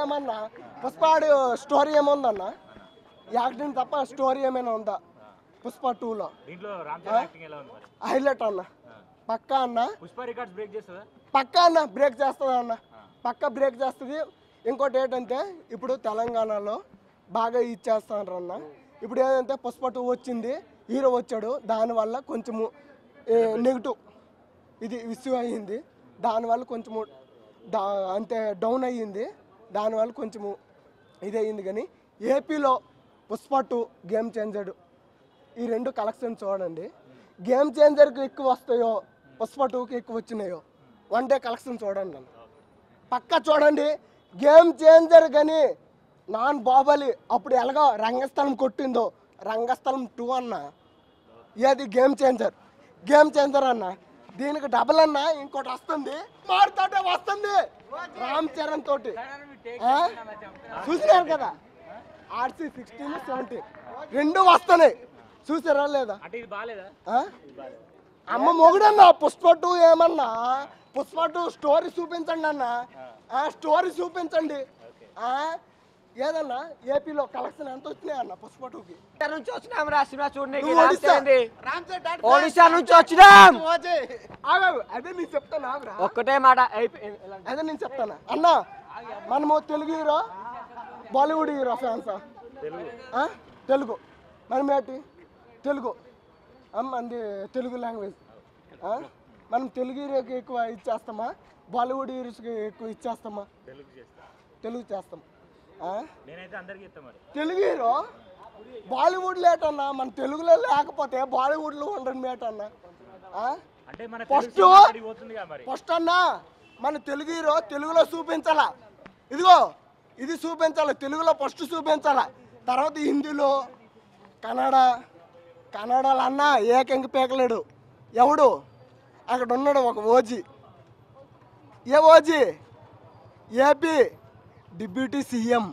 ఏమన్నా పుష్పాడు story ఏముందన్న acting తప్ప story ఏమైనా ఉందా పుష్ప 2లో హైలైట్ అన్న పక్కా అన్న పక్కా అన్న బ్రేక్ చేస్తుంది అన్న పక్కా బ్రేక్ చేస్తుంది. ఇంకోటి ఏంటంటే ఇప్పుడు తెలంగాణలో బాగా ఇచ్చేస్తున్నారు అన్న. ఇప్పుడు ఏంటంటే పుష్ప 2 వచ్చింది, హీరో వచ్చాడు, దానివల్ల కొంచెము నెగిటివ్ ఇది ఇష్యూ అయ్యింది, దానివల్ల కొంచెము అంతే డౌన్ అయ్యింది, దానివల్ల కొంచెము ఇది అయ్యింది. కానీ ఏపీలో పుష్ప 2 గేమ్ చేంజర్, ఈ రెండు కలెక్షన్ చూడండి. గేమ్ చేంజర్కి ఎక్కువ వస్తాయో పుష్ప 2కి ఎక్కువ వచ్చినాయో వన్ డే కలెక్షన్ చూడండి అన్న పక్కా చూడండి. గేమ్ చేంజర్ కానీ నాన్ బాహుబలి అప్పుడు ఎలాగో రంగస్థలం కొట్టిందో రంగస్థలం 2 అన్న, ఏది గేమ్ చేంజర్ అన్న. దీనికి డబుల్ అన్న ఇంకోటి వస్తుంది, మారుతోటే వస్తుంది రామ్ చరణ్ తోటి. చూసినారు కదా ఆర్సీ 16, 17 రెండు వస్తున్నాయి, చూసారా లేదా? అమ్మ మొగుడన్నా పుష్ప 2 ఏమన్నా పుష్ప 2 స్టోరీ చూపించండి అన్న, స్టోరీ చూపించండి. ఏదన్నా ఏపీలో కలెక్షన్ ఎంత వచ్చినాయి అన్న పుష్ప 2కి? ఒడిశా నుంచి వచ్చినాం. అదే నేను చెప్తాను ఒక్కటే మాట, అదే నేను చెప్తాను అన్న. మనము తెలుగు హీరో బాలీవుడ్ హీరో ఫ్యాన్సా? తెలుగు మనం ఏంటి తెలుగు అంది తెలుగు లాంగ్వేజ్. మనం తెలుగు హీరోకి ఎక్కువ ఇచ్చేస్తామా, బాలీవుడ్ హీరోస్కి ఎక్కువ ఇచ్చేస్తామా? తెలుగు చేస్తాం. తెలుగు హీరో బాలీవుడ్ లేట్ అన్న, మన తెలుగులో లేకపోతే బాలీవుడ్లో ఉండడం మేట్ అన్న. ఫస్ట్ అన్న మన తెలుగు హీరో తెలుగులో చూపించాలా, ఇదిగో ఇది చూపించాలి, తెలుగులో ఫస్ట్ చూపించాలా, తర్వాత హిందీలో కన్నడలో అన్న ఏకంగా పేకలేడు ఎవడు అక్కడ ఉన్నాడు ఒక ఓజీ. ఏ ఓజీ? AP deputy CM